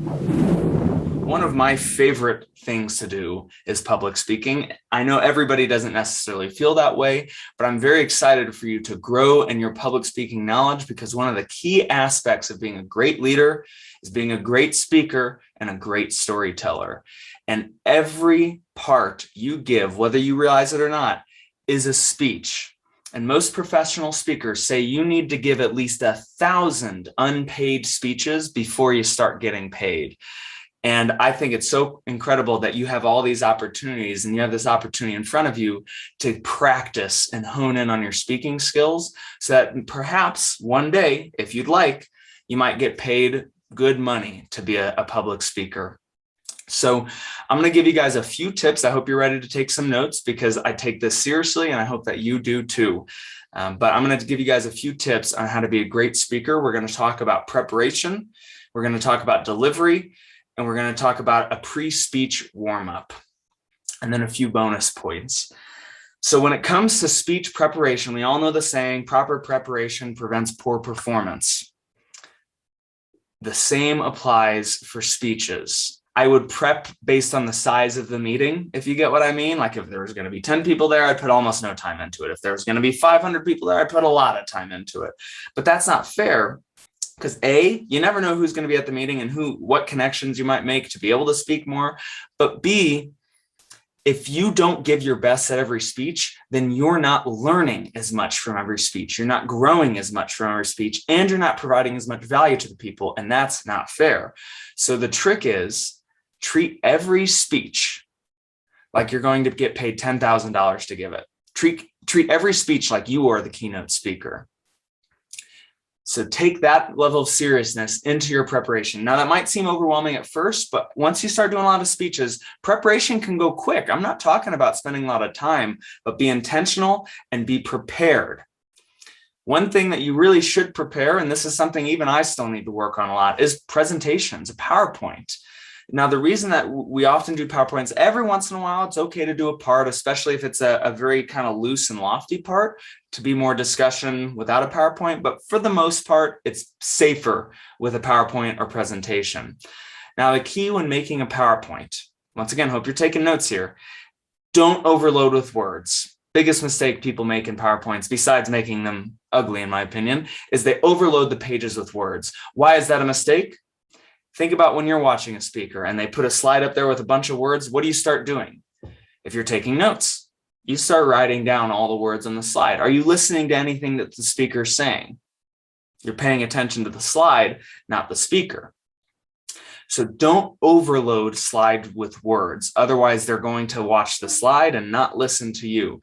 One of my favorite things to do is public speaking. I know everybody doesn't necessarily feel that way, but I'm very excited for you to grow in your public speaking knowledge, because one of the key aspects of being a great leader is being a great speaker and a great storyteller. And every part you give, whether you realize it or not, is a speech. And most professional speakers say you need to give at least 1,000 unpaid speeches before you start getting paid. And I think it's so incredible that you have all these opportunities, and you have this opportunity in front of you to practice and hone in on your speaking skills, so that perhaps one day, if you'd like, you might get paid good money to be a public speaker. So I'm going to give you guys a few tips. I hope you're ready to take some notes, because I take this seriously and I hope that you do too. But I'm going to give you guys a few tips on how to be a great speaker. We're going to talk about preparation. We're going to talk about delivery. And we're going to talk about a pre-speech warm-up, and then a few bonus points. So when it comes to speech preparation, we all know the saying, proper preparation prevents poor performance. The same applies for speeches. I would prep based on the size of the meeting, if you get what I mean. Like if there was going to be 10 people there, I'd put almost no time into it. If there was going to be 500 people there, I'd put a lot of time into it. But that's not fair. Because A, you never know who's going to be at the meeting and what connections you might make to be able to speak more. But B, if you don't give your best at every speech, then you're not learning as much from every speech. You're not growing as much from every speech, and you're not providing as much value to the people. And that's not fair. So the trick is, treat every speech like you're going to get paid $10,000 to give it. Treat every speech like you are the keynote speaker. So take that level of seriousness into your preparation. Now, that might seem overwhelming at first, but once you start doing a lot of speeches, preparation can go quick. I'm not talking about spending a lot of time, but be intentional and be prepared. One thing that you really should prepare, and this is something even I still need to work on a lot, is presentations, a PowerPoint. Now, the reason that we often do PowerPoints, every once in a while, it's okay to do a part, especially if it's a very kind of loose and lofty part, to be more discussion without a PowerPoint. But for the most part, it's safer with a PowerPoint or presentation. Now, the key when making a PowerPoint, once again, hope you're taking notes here, don't overload with words. Biggest mistake people make in PowerPoints, besides making them ugly, in my opinion, is they overload the pages with words. Why is that a mistake? Think about when you're watching a speaker and they put a slide up there with a bunch of words. What do you start doing? If you're taking notes, you start writing down all the words on the slide. Are you listening to anything that the speaker is saying? You're paying attention to the slide, not the speaker. So don't overload slide with words. Otherwise, they're going to watch the slide and not listen to you.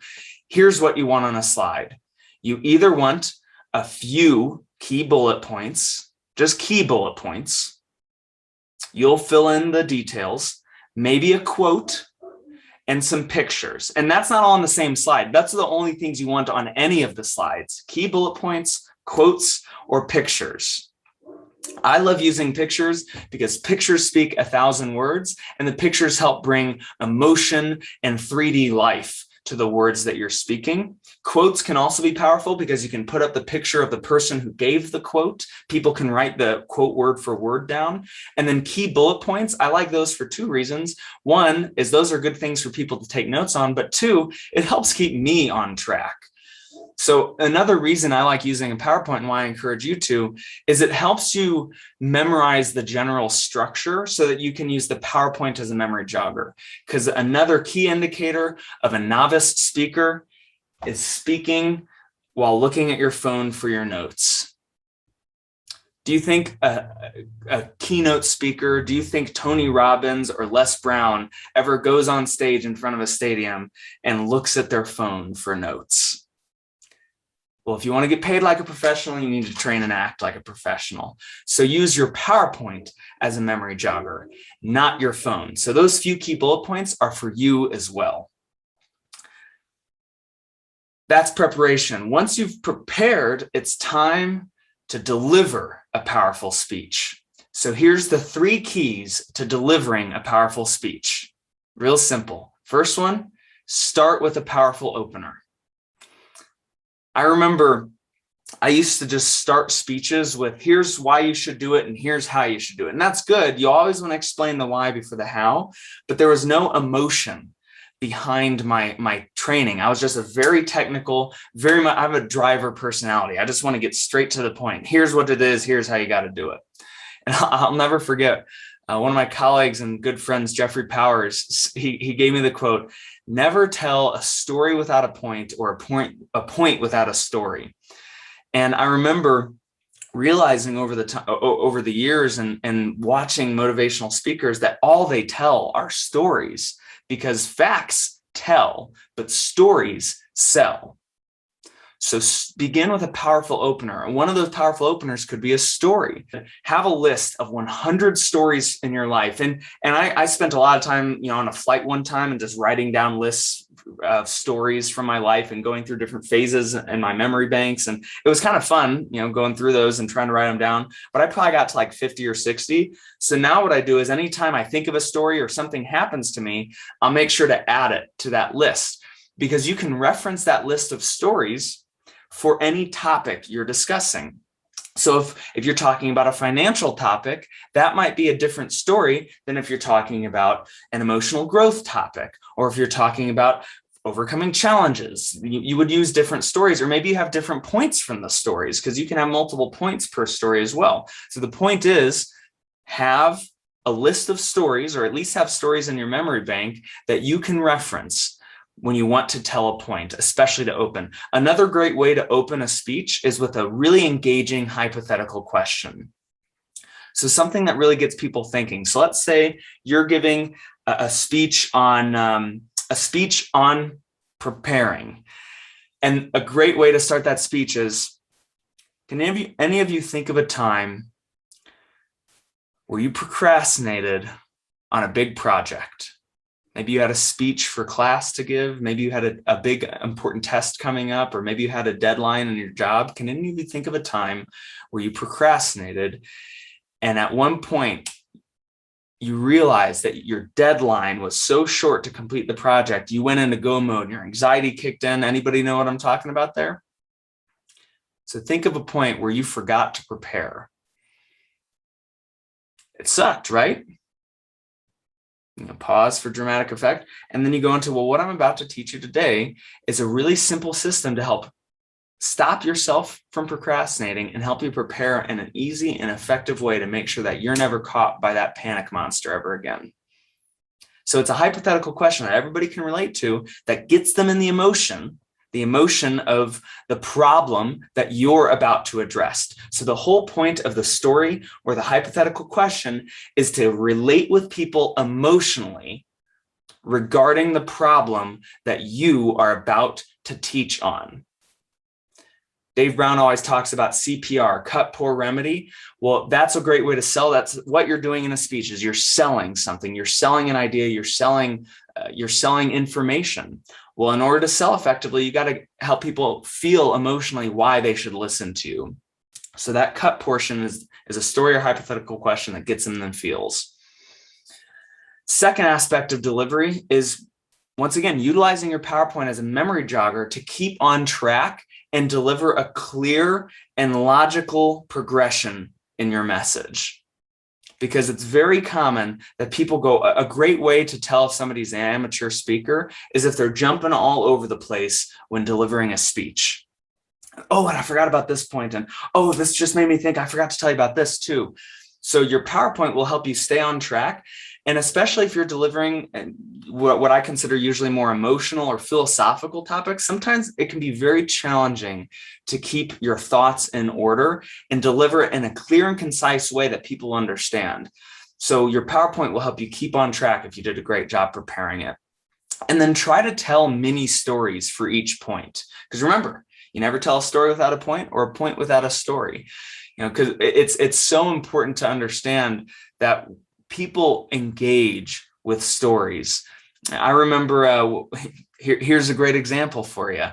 Here's what you want on a slide. You either want a few key bullet points, just key bullet points. You'll fill in the details, maybe a quote and some pictures. And that's not all on the same slide. That's the only things you want on any of the slides: key bullet points, quotes, or pictures. I love using pictures because pictures speak 1,000 words, and the pictures help bring emotion and 3D life to the words that you're speaking. Quotes can also be powerful because you can put up the picture of the person who gave the quote. People can write the quote word for word down. And then key bullet points, I like those for two reasons. One is those are good things for people to take notes on, but two, it helps keep me on track. So another reason I like using a PowerPoint, and why I encourage you to, is it helps you memorize the general structure so that you can use the PowerPoint as a memory jogger. Because another key indicator of a novice speaker is speaking while looking at your phone for your notes. Do you think a keynote speaker, do you think Tony Robbins or Les Brown ever goes on stage in front of a stadium and looks at their phone for notes? Well, if you want to get paid like a professional, you need to train and act like a professional. So use your PowerPoint as a memory jogger, not your phone. So those few key bullet points are for you as well. That's preparation. Once you've prepared, it's time to deliver a powerful speech. So here's the 3 keys to delivering a powerful speech. Real simple. First one, start with a powerful opener. I remember I used to just start speeches with, here's why you should do it and here's how you should do it. And that's good. You always want to explain the why before the how, but there was no emotion behind my training. I was just a very technical, very much, I have a driver personality. I just want to get straight to the point. Here's what it is. Here's how you got to do it. And I'll never forget one of my colleagues and good friends, Jeffrey Powers, he gave me the quote, never tell a story without a point, or a point without a story. And I remember realizing over the years and watching motivational speakers that all they tell are stories, because facts tell, but stories sell. So begin with a powerful opener. And one of those powerful openers could be a story. Have a list of 100 stories in your life. And I spent a lot of time, on a flight one time and just writing down lists of stories from my life and going through different phases in my memory banks. And it was kind of fun, going through those and trying to write them down. But I probably got to like 50 or 60. So now what I do is anytime I think of a story or something happens to me, I'll make sure to add it to that list, because you can reference that list of stories for any topic you're discussing. So if you're talking about a financial topic, that might be a different story than if you're talking about an emotional growth topic, or if you're talking about overcoming challenges. You would use different stories, or maybe you have different points from the stories, because you can have multiple points per story as well. So the point is, have a list of stories, or at least have stories in your memory bank that you can reference when you want to tell a point, especially to open. Another great way to open a speech is with a really engaging hypothetical question. So something that really gets people thinking. So let's say you're giving a speech on preparing. And a great way to start that speech is, can any of you think of a time where you procrastinated on a big project? Maybe you had a speech for class to give. Maybe you had a big important test coming up, or maybe you had a deadline in your job. Can any of you think of a time where you procrastinated and at one point you realized that your deadline was so short to complete the project, you went into go mode and your anxiety kicked in? Anybody know what I'm talking about there? So think of a point where you forgot to prepare. It sucked, right? Pause for dramatic effect. And then you go into, well, what I'm about to teach you today is a really simple system to help stop yourself from procrastinating and help you prepare in an easy and effective way to make sure that you're never caught by that panic monster ever again. So it's a hypothetical question that everybody can relate to, that gets them in the emotion of the problem that you're about to address. So the whole point of the story or the hypothetical question is to relate with people emotionally regarding the problem that you are about to teach on. Dave Brown always talks about CPR, cut, pour, remedy. Well, that's a great way to sell. That's what you're doing in a speech, is you're selling something. You're selling an idea. You're selling information. Well, in order to sell effectively, you got to help people feel emotionally why they should listen to you. So that cut portion is a story or hypothetical question that gets them in the feels. Second aspect of delivery is, once again, utilizing your PowerPoint as a memory jogger to keep on track and deliver a clear and logical progression in your message. Because it's very common that people go, a great way to tell if somebody's an amateur speaker is if they're jumping all over the place when delivering a speech. Oh, and I forgot about this point. And oh, this just made me think, I forgot to tell you about this too. So your PowerPoint will help you stay on track. And especially if you're delivering what I consider usually more emotional or philosophical topics, sometimes it can be very challenging to keep your thoughts in order and deliver it in a clear and concise way that people understand. So your PowerPoint will help you keep on track if you did a great job preparing it. And then try to tell mini stories for each point. Because remember, you never tell a story without a point, or a point without a story. Because it's so important to understand that people engage with stories. I remember, here's a great example for you.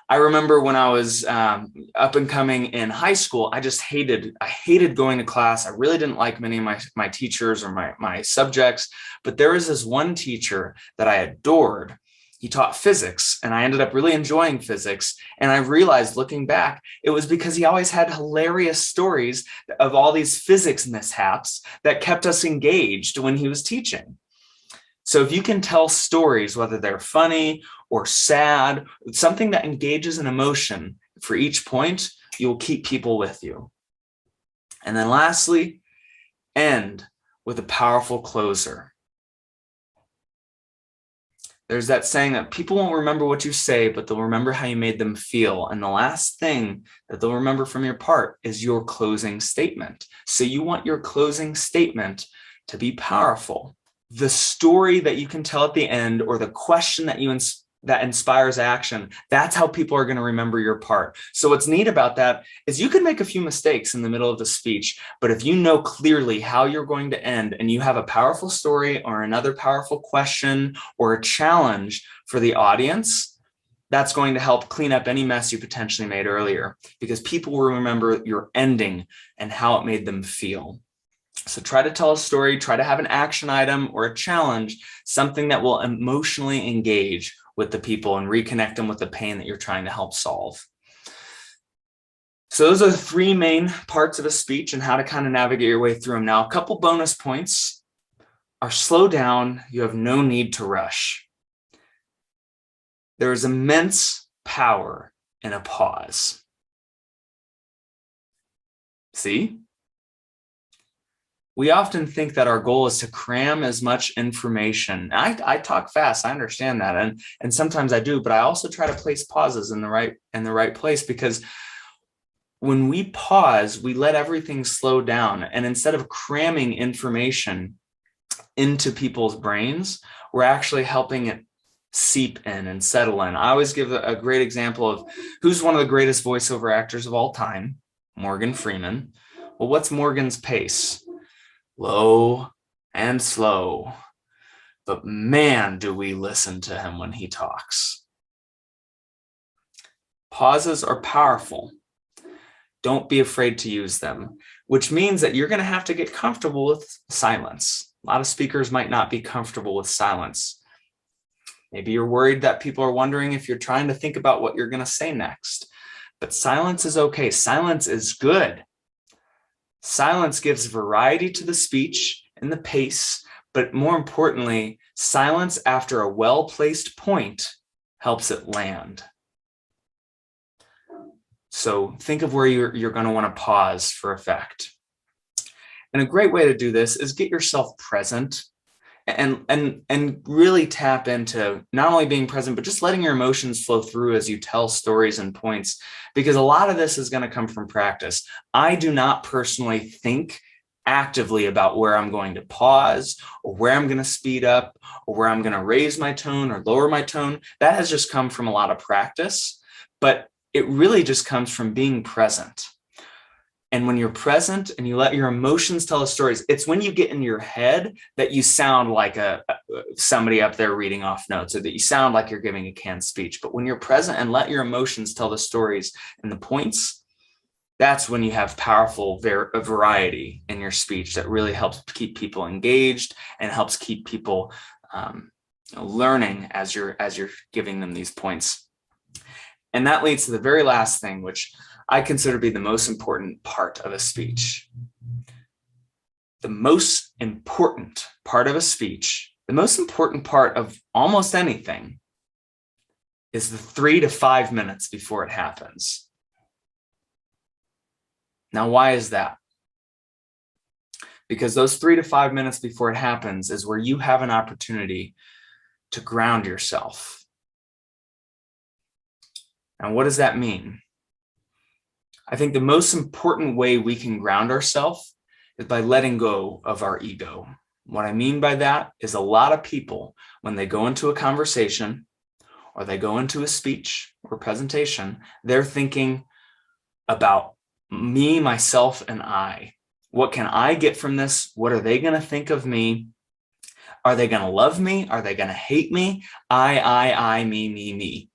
I remember when I was up and coming in high school, I hated going to class. I really didn't like many of my teachers or my subjects, but there was this one teacher that I adored. he taught physics, and I ended up really enjoying physics. And I realized looking back, it was because he always had hilarious stories of all these physics mishaps that kept us engaged when he was teaching. So if you can tell stories, whether they're funny or sad, something that engages an emotion for each point, you'll keep people with you. And then lastly, end with a powerful closer. There's that saying that people won't remember what you say, but they'll remember how you made them feel. And the last thing that they'll remember from your part is your closing statement. So you want your closing statement to be powerful. The story that you can tell at the end, or the question that that inspires action, that's how people are going to remember your part. So what's neat about that is you can make a few mistakes in the middle of the speech, but if you know clearly how you're going to end, and you have a powerful story or another powerful question or a challenge for the audience, that's going to help clean up any mess you potentially made earlier, because people will remember your ending and how it made them feel. So try to tell a story, try to have an action item or a challenge, something that will emotionally engage with the people and reconnect them with the pain that you're trying to help solve. So those are the three main parts of a speech and how to kind of navigate your way through them. Now, a couple bonus points are: slow down. You have no need to rush. There is immense power in a pause. See? We often think that our goal is to cram as much information. I talk fast, I understand that, and sometimes I do, but I also try to place pauses in the right place, because when we pause, we let everything slow down, and instead of cramming information into people's brains, we're actually helping it seep in and settle in. I always give a great example of who's one of the greatest voiceover actors of all time: Morgan Freeman. Well, what's Morgan's pace? Low and slow, but man, do we listen to him when he talks. Pauses are powerful. Don't be afraid to use them, which means that you're going to have to get comfortable with silence. A lot of speakers might not be comfortable with silence. Maybe you're worried that people are wondering if you're trying to think about what you're going to say next, but silence is okay. Silence is good. Silence gives variety to the speech and the pace, but more importantly, silence after a well-placed point helps it land. So think of where you're going to want to pause for effect. And a great way to do this is get yourself present and really tap into not only being present, but just letting your emotions flow through as you tell stories and points, because a lot of this is going to come from practice. I do not personally think actively about where I'm going to pause, or where I'm going to speed up, or where I'm going to raise my tone or lower my tone. That has just come from a lot of practice, but it really just comes from being present. And when you're present and you let your emotions tell the stories, it's when you get in your head that you sound like somebody up there reading off notes, or that you sound like you're giving a canned speech. But when you're present and let your emotions tell the stories and the points, that's when you have powerful variety in your speech that really helps keep people engaged and helps keep people learning as you're giving them these points. And that leads to the very last thing, which I consider to be the most important part of a speech. The most important part of a speech, the most important part of almost anything, is the 3 to 5 minutes before it happens. Now, why is that? Because those 3 to 5 minutes before it happens is where you have an opportunity to ground yourself. And what does that mean? I think the most important way we can ground ourselves is by letting go of our ego. What I mean by that is a lot of people, when they go into a conversation or they go into a speech or presentation, they're thinking about me, myself, and I. What can I get from this? What are they going to think of me? Are they going to love me? Are they going to hate me? I, me.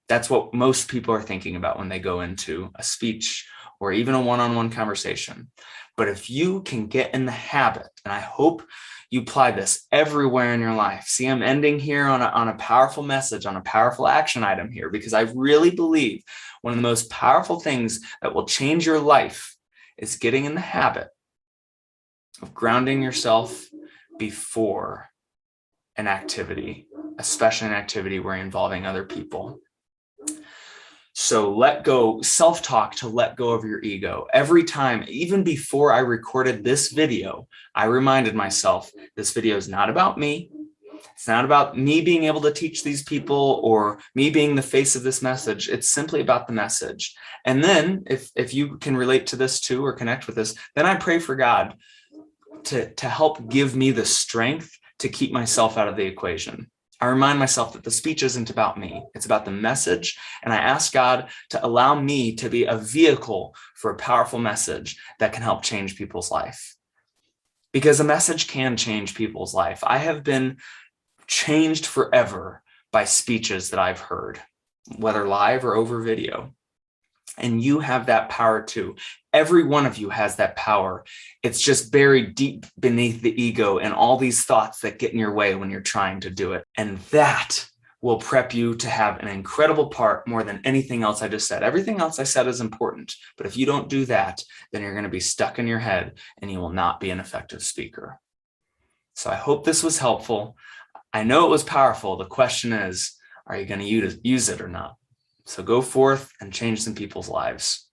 That's what most people are thinking about when they go into a speech or even a one-on-one conversation. But if you can get in the habit, and I hope you apply this everywhere in your life. See, I'm ending here on a powerful message, on a powerful action item here, because I really believe one of the most powerful things that will change your life is getting in the habit of grounding yourself before an activity, especially an activity where you're involving other people. So let go, self-talk to let go of your ego. Every time, even before I recorded this video, I reminded myself, this video is not about me. It's not about me being able to teach these people or me being the face of this message. It's simply about the message. And then if you can relate to this too or connect with this, then I pray for God to help give me the strength to keep myself out of the equation. I remind myself that the speech isn't about me. It's about the message. And I ask God to allow me to be a vehicle for a powerful message that can help change people's life. Because a message can change people's life. I have been changed forever by speeches that I've heard, whether live or over video. And you have that power too. Every one of you has that power. It's just buried deep beneath the ego and all these thoughts that get in your way when you're trying to do it. And that will prep you to have an incredible part more than anything else I just said. Everything else I said is important, but if you don't do that, then you're going to be stuck in your head and you will not be an effective speaker. So I hope this was helpful. I know it was powerful. The question is, are you going to use it or not? So go forth and change some people's lives.